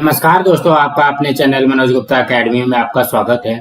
नमस्कार दोस्तों, आपका अपने चैनल मनोज गुप्ता एकेडमी में आपका स्वागत है।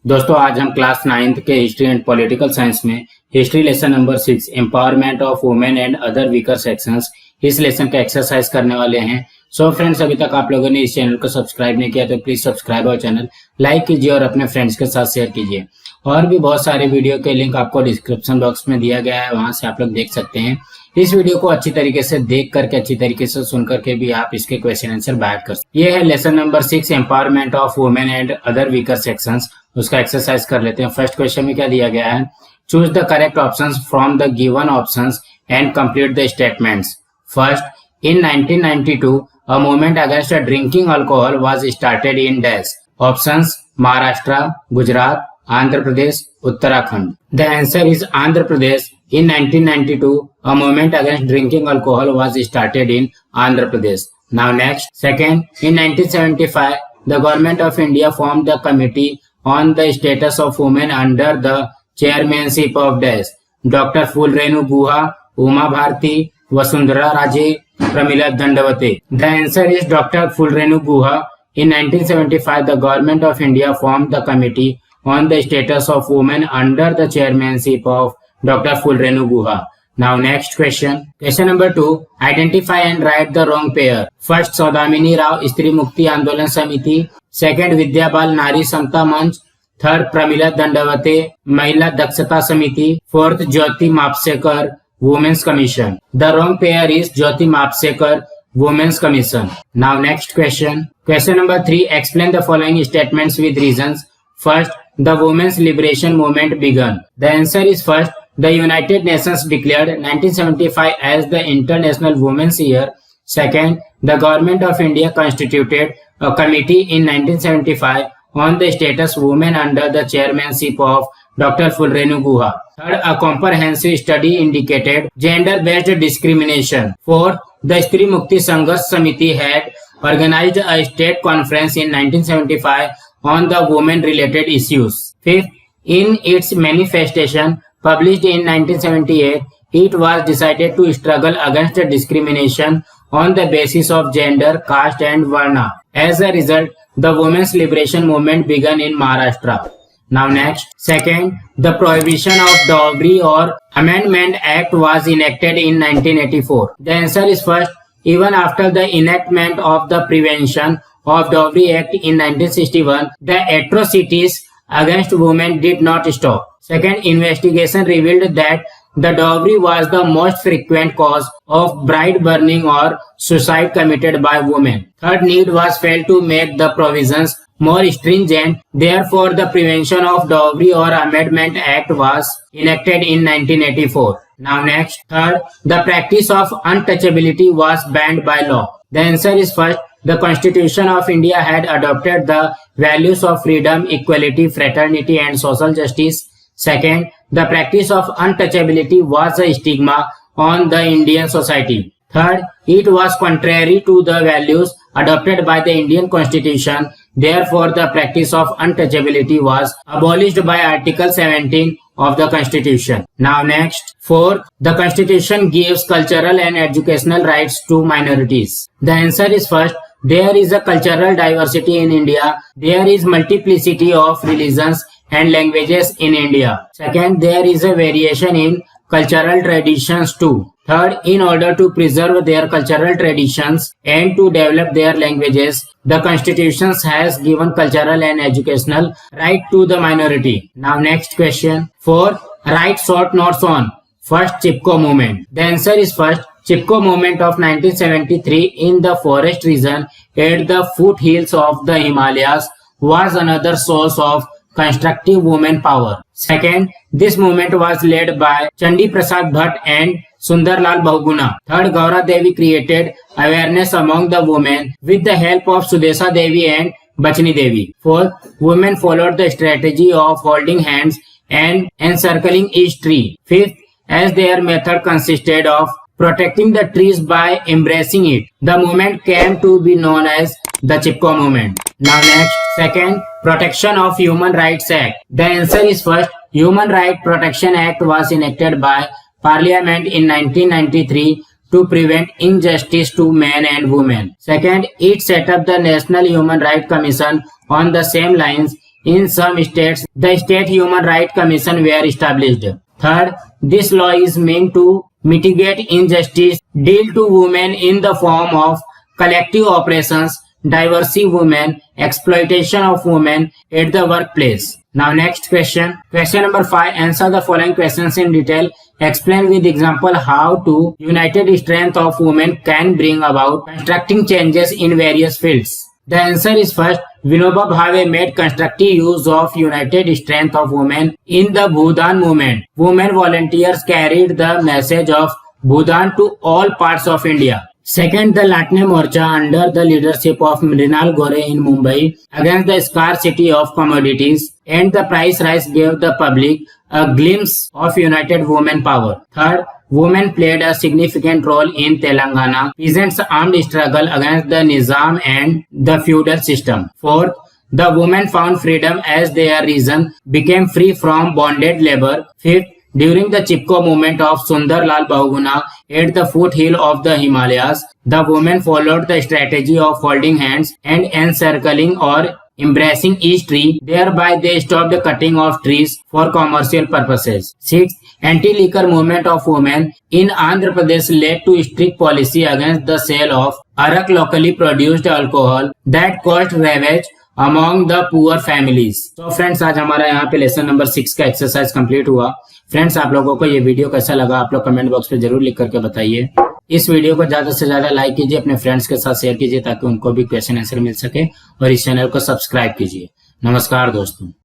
दोस्तों, आज हम क्लास 9th के हिस्ट्री एंड पॉलिटिकल साइंस में history lesson number 6 empowerment of women and other weaker sections इस लेसन का एक्सरसाइज करने वाले हैं। सो फ्रेंड्स, अभी तक आप लोगों ने इस चैनल को सब्सक्राइब नहीं किया तो प्लीज सब्सक्राइब और चैनल लाइक कीजिए और अपने फ्रेंड्स के साथ शेयर कीजिए। और भी बहुत सारे वीडियो के लिंक आपको डिस्क्रिप्शन बॉक्स में दिया गया है, वहां से आप लोग देख सकते हैं। इस वीडियो को अच्छी तरीके से देख करके अच्छी तरीके से सुन करके भी आप इसके क्वेश्चन आंसर बाहर कर सकते हैं। ये है lesson number 6 empowerment of women and other weaker sections. उसका एक्सरसाइज कर लेते हैं। फर्स्ट क्वेश्चन में क्या दिया गया है? Choose the correct options from the given options and complete the statements. First, in 1992 a movement against drinking alcohol was started in dash. Options: Maharashtra, Gujarat, Andhra Pradesh, Uttarakhand. The answer is Andhra Pradesh. In 1992 a movement against drinking alcohol was started in Andhra Pradesh. Now next, second, in 1975 the government of India formed the committee on the status of women under the chairmanship of dash. Dr. Phul Renu Guha, Uma Bharti, Vasundhara Raje, Pramila Dandavate. The answer is Dr. Phul Renu Guha. In 1975, the government of India formed the committee on the status of women under the chairmanship of Dr. Phul Renu Guha. Now next question. Question number 2. Identify and write the wrong pair. First, Saudamini Rao Stri Mukti Andolan Samiti. Second, Vidya Bal Nari Samta Manch. Third, Pramila Dandavate Mahila Dakshata Samiti. Fourth, Jyoti Mapsekar Women's Commission. The wrong pair is Jyoti Mapsekar Women's Commission. Now next question. Question number 3. Explain the following statements with reasons. First, the women's liberation movement began. The answer is first, the United Nations declared 1975 as the International Women's Year. Second, the government of India constituted a committee in 1975 on the status women under the chairmanship of Dr. Phul Renu Guha. Third, a comprehensive study indicated gender-based discrimination. Fourth, the Stri Mukti Sangharsh Samiti had organized a state conference in 1975 on the women-related issues. Fifth, in its manifestation published in 1978, it was decided to struggle against discrimination on the basis of gender, caste and varna. As a result, the women's liberation movement began in Maharashtra. Now next, second, the Prohibition of Dowry or Amendment Act was enacted in 1984. The answer is first, even after the enactment of the Prevention of Dowry Act in 1961, the atrocities against women did not stop. Second, investigation revealed that the dowry was the most frequent cause of bride burning or suicide committed by women. Third, need was felt to make the provisions more stringent. Therefore, the Prevention of Dowry or Amendment Act was enacted in 1984. Now next, third, the practice of untouchability was banned by law. The answer is first, the Constitution of India had adopted the values of freedom, equality, fraternity and social justice. Second, the practice of untouchability was a stigma on the Indian society. Third, it was contrary to the values adopted by the Indian Constitution. Therefore, the practice of untouchability was abolished by Article 17 of the Constitution. Now next, fourth, the Constitution gives cultural and educational rights to minorities. The answer is first, there is a cultural diversity in India. There is multiplicity of religions and languages in India. Second, there is a variation in cultural traditions too. Third, in order to preserve their cultural traditions and to develop their languages, the Constitution has given cultural and educational right to the minority. Now next question. Fourth, write short notes on first Chipko movement. The answer is first, Chipko movement of 1973 in the forest region at the foothills of the Himalayas was another source of constructive women power. Second, this movement was led by Chandi Prasad Bhatt and Sundarlal Bahuguna. Third, Gaura Devi created awareness among the women with the help of Sudesha Devi and Bachni Devi. Fourth, women followed the strategy of holding hands and encircling each tree. Fifth, as their method consisted of protecting the trees by embracing it, the movement came to be known as the Chipko movement. Now next, second, Protection of Human Rights Act. The answer is first, Human Rights Protection Act was enacted by Parliament in 1993 to prevent injustice to men and women. Second, it set up the National Human Rights Commission on the same lines. In some states, the State Human Rights Commission were established. Third, this law is meant to mitigate injustice dealt to women in the form of collective operations, divorcing women, exploitation of women at the workplace. Now next question. Question number 5. Answer the following questions in detail. Explain with example how to united strength of women can bring about constructing changes in various fields. The answer is first. Vinoba Bhave made constructive use of united strength of women in the Bhudan movement. Women volunteers carried the message of Bhudan to all parts of India. Second, the Latne Morcha under the leadership of Mrinal Gore in Mumbai against the scarcity of commodities and the price rise gave the public a glimpse of united women power. Third, women played a significant role in Telangana peasants' armed struggle against the Nizam and the feudal system. Fourth, the women found freedom as their region became free from bonded labor. Fifth, during the Chipko movement of Sundar Lal Bahuguna at the foothill of the Himalayas, the women followed the strategy of holding hands and encircling or embracing each tree. Thereby, they stopped the cutting of trees for commercial purposes. Sixth, anti-liquor movement of women in Andhra Pradesh led to strict policy against the sale of arak, locally produced alcohol, that caused ravage among the poor families. तो friends आज हमारा यहाँ पे lesson number 6 का exercise complete हुआ। Friends आप लोगों को ये वीडियो कैसा लगा आप लोग कमेंट बॉक्स में जरूर लिख करके बताइए। इस वीडियो को ज्यादा से ज्यादा लाइक कीजिए, अपने फ्रेंड्स के साथ शेयर कीजिए ताकि उनको भी क्वेश्चन आंसर मिल सके और इस चैनल को सब्सक्राइब कीजिए। नमस्कार दोस्तों।